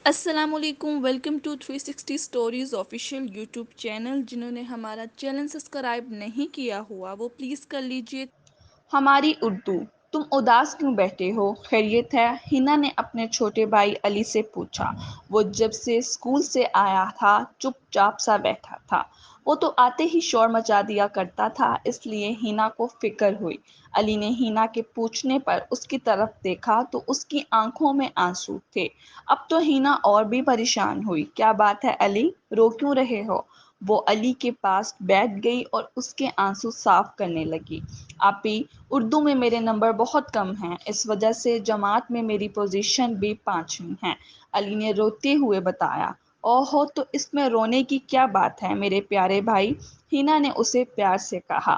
السلام علیکم، welcome to 360 stories official YouTube channel. جنہوں نے ہمارا چینل سبسکرائب نہیں کیا ہوا وہ پلیز کر لیجئے۔ ہماری اردو، تم اداس کیوں بیٹھے ہو؟ خیریت ہے؟ ہنا نے اپنے چھوٹے بھائی علی سے پوچھا۔ وہ جب سے اسکول سے آیا تھا چپ چاپ سا بیٹھا تھا۔ وہ تو آتے ہی شور مچا دیا کرتا تھا، اس لیے ہنا کو فکر ہوئی۔ علی نے ہنا کے پوچھنے پر اس کی طرف دیکھا تو اس کی آنکھوں میں آنسو تھے۔ اب تو ہنا اور بھی پریشان ہوئی۔ کیا بات ہے علی، رو کیوں رہے ہو؟ وہ علی کے پاس بیٹھ گئی اور اس کے آنسو صاف کرنے لگی۔ آپی، اردو میں میرے نمبر بہت کم ہیں، اس وجہ سے جماعت میں میری پوزیشن بھی 5ویں ہے، علی نے روتے ہوئے بتایا۔ اوہو، تو اس میں رونے کی کیا بات ہے میرے پیارے بھائی، ہنا نے اسے پیار سے کہا۔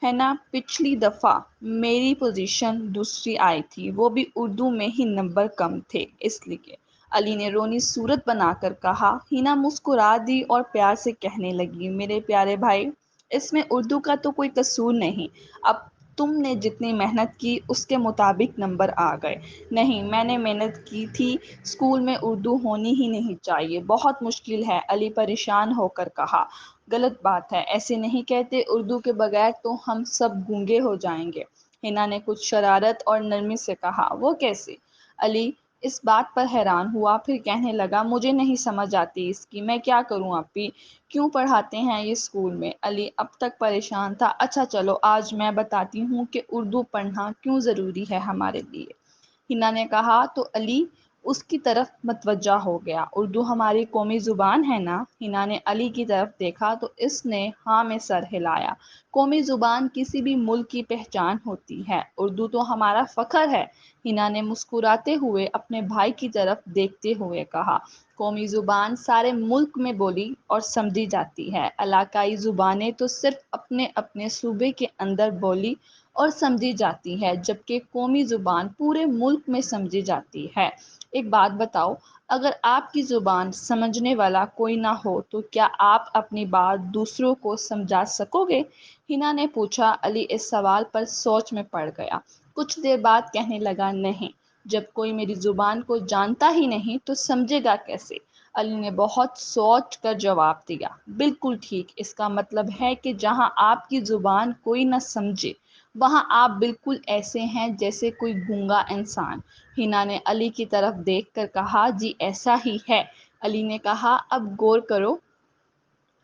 ہے نا، پچھلی دفعہ میری پوزیشن 2 آئی تھی، وہ بھی اردو میں ہی نمبر کم تھے اس لیے، علی نے رونی صورت بنا کر کہا۔ ہنا مسکرا دی اور پیار سے کہنے لگی، میرے پیارے بھائی، اس میں اردو کا تو کوئی قصور نہیں، اب تم نے جتنی محنت کی اس کے مطابق نمبر آ گئے۔ نہیں، میں نے محنت کی تھی، اسکول میں اردو ہونی ہی نہیں چاہیے، بہت مشکل ہے، علی پریشان ہو کر کہا۔ غلط بات ہے، ایسے نہیں کہتے، اردو کے بغیر تو ہم سب گونگے ہو جائیں گے، ہنا نے کچھ شرارت اور نرمی سے کہا۔ وہ کیسے؟ علی اس بات پر حیران ہوا، پھر کہنے لگا، مجھے نہیں سمجھ آتی اس کی، میں کیا کروں آپی؟ کیوں پڑھاتے ہیں یہ اسکول میں؟ علی اب تک پریشان تھا۔ اچھا چلو، آج میں بتاتی ہوں کہ اردو پڑھنا کیوں ضروری ہے ہمارے لیے، ہنا نے کہا تو علی اس کی طرف متوجہ ہو گیا۔ اردو ہماری قومی زبان ہے نا؟ ہنا نے علی کی طرف دیکھا تو اس نے ہاں میں سر ہلایا۔ قومی زبان کسی بھی ملک کی پہچان ہوتی ہے، اردو تو ہمارا فخر ہے، ہنا نے مسکراتے ہوئے اپنے بھائی کی طرف دیکھتے ہوئے کہا۔ قومی زبان سارے ملک میں بولی اور سمجھی جاتی ہے، علاقائی زبانیں تو صرف اپنے اپنے صوبے کے اندر بولی اور سمجھی جاتی ہے، جبکہ قومی زبان پورے ملک میں سمجھی جاتی ہے۔ ایک بات بتاؤ، اگر آپ کی زبان سمجھنے والا کوئی نہ ہو تو کیا آپ اپنی بات دوسروں کو سمجھا سکو گے؟ ہنا نے پوچھا۔ علی اس سوال پر سوچ میں پڑ گیا، کچھ دیر بعد کہنے لگا، نہیں، جب کوئی میری زبان کو جانتا ہی نہیں تو سمجھے گا کیسے؟ علی نے بہت سوچ کر جواب دیا، بالکل ٹھیک، اس کا مطلب ہے کہ جہاں آپ کی زبان کوئی نہ سمجھے وہاں آپ بالکل ایسے ہیں جیسے کوئی گونگا انسان، ہنا نے علی کی طرف دیکھ کر کہا۔ جی ایسا ہی ہے، علی نے کہا، اب غور کرو،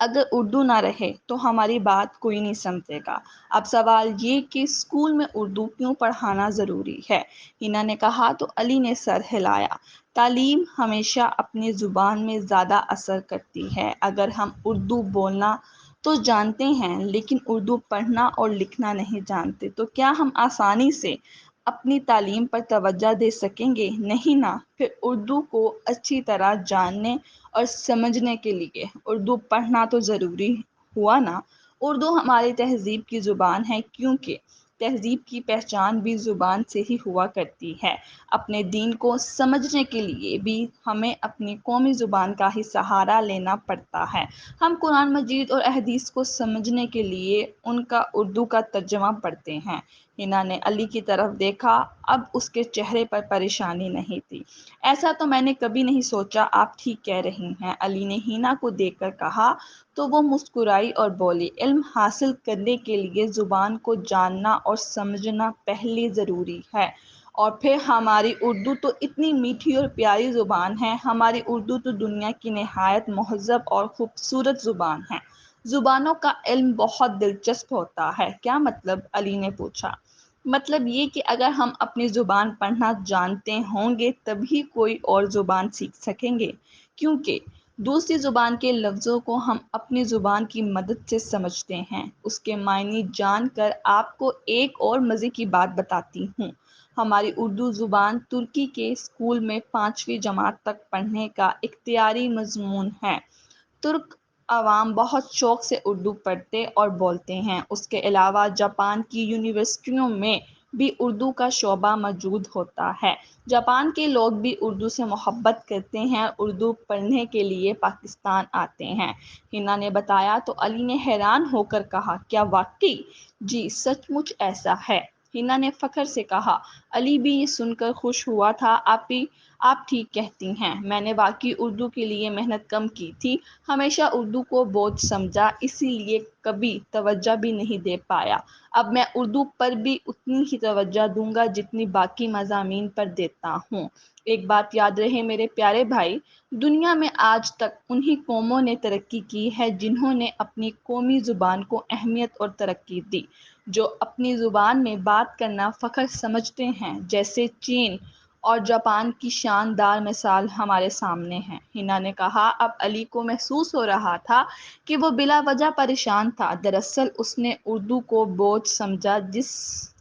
اگر اردو نہ رہے تو ہماری بات کوئی نہیں سمجھے گا۔ اب سوال یہ کہ اسکول میں اردو کیوں پڑھانا ضروری ہے، ہنا نے کہا تو علی نے سر ہلایا۔ تعلیم ہمیشہ اپنی زبان میں زیادہ اثر کرتی ہے، اگر ہم اردو بولنا تو جانتے ہیں لیکن اردو پڑھنا اور لکھنا نہیں جانتے تو کیا ہم آسانی سے اپنی تعلیم پر توجہ دے سکیں گے؟ نہیں نا، پھر اردو کو اچھی طرح جاننے اور سمجھنے کے لیے اردو پڑھنا تو ضروری ہوا نا۔ اردو ہماری تہذیب کی زبان ہے، کیونکہ تہذیب کی پہچان بھی زبان سے ہی ہوا کرتی ہے۔ اپنے دین کو سمجھنے کے لیے بھی ہمیں اپنی قومی زبان کا ہی سہارا لینا پڑتا ہے۔ ہم قرآن مجید اور احادیث کو سمجھنے کے لیے ان کا اردو کا ترجمہ پڑھتے ہیں۔ ہنا نے علی کی طرف دیکھا، اب اس کے چہرے پر پریشانی نہیں تھی۔ ایسا تو میں نے کبھی نہیں سوچا، آپ ٹھیک کہہ رہی ہیں، علی نے ہنا کو دیکھ کر کہا تو وہ مسکرائی اور بولی، علم حاصل کرنے کے لیے زبان کو جاننا اور سمجھنا پہلے ضروری ہے، اور پھر ہماری اردو تو اتنی میٹھی اور پیاری زبان ہے، ہماری اردو تو دنیا کی نہایت مہذب اور خوبصورت زبان ہے۔ زبانوں کا علم بہت دلچسپ ہوتا ہے، کیا مطلب؟ علی نے پوچھا۔ مطلب یہ کہ اگر ہم اپنی زبان پڑھنا جانتے ہوں گے تبھی کوئی اور زبان سیکھ سکیں گے، کیونکہ دوسری زبان کے لفظوں کو ہم اپنی زبان کی مدد سے سمجھتے ہیں۔ اس کے معنی جان کر آپ کو ایک اور مزے کی بات بتاتی ہوں، ہماری اردو زبان ترکی کے اسکول میں 5ویں جماعت تک پڑھنے کا اختیاری مضمون ہے۔ ترک عوام بہت شوق سے اردو پڑھتے اور بولتے ہیں۔ اس کے علاوہ جاپان کی یونیورسٹیوں میں بھی اردو کا شعبہ موجود ہوتا ہے۔ جاپان کے لوگ بھی اردو سے محبت کرتے ہیں، اردو پڑھنے کے لیے پاکستان آتے ہیں، ہنا نے بتایا تو علی نے حیران ہو کر کہا، کیا واقعی؟ جی سچ مچ ایسا ہے، ہنا نے فخر سے کہا۔ علی بھی یہ سن کر خوش ہوا تھا۔ آپ ٹھیک کہتی ہیں، میں نے واقعی اردو کے لیے محنت کم کی تھی، ہمیشہ اردو کو بوجھ سمجھا، اسی لیے کبھی توجہ بھی نہیں دے پایا۔ اب میں اردو پر بھی اتنی ہی توجہ دوں گا جتنی باقی مضامین پر دیتا ہوں۔ ایک بات یاد رہے میرے پیارے بھائی، دنیا میں آج تک انہی قوموں نے ترقی کی ہے جنہوں نے اپنی قومی زبان کو اہمیت اور ترقی دی، جو اپنی زبان میں بات کرنا فخر سمجھتے ہیں، جیسے چین اور جاپان کی شاندار مثال ہمارے سامنے ہے۔ ہنا نے کہا، اب علی کو محسوس ہو رہا تھا کہ وہ بلا وجہ پریشان تھا۔ دراصل اس نے اردو کو بوجھ سمجھا، جس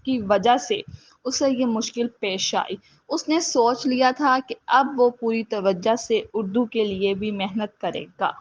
کی وجہ سے اسے یہ مشکل پیش آئی۔ اس نے سوچ لیا تھا کہ اب وہ پوری توجہ سے اردو کے لیے بھی محنت کرے گا۔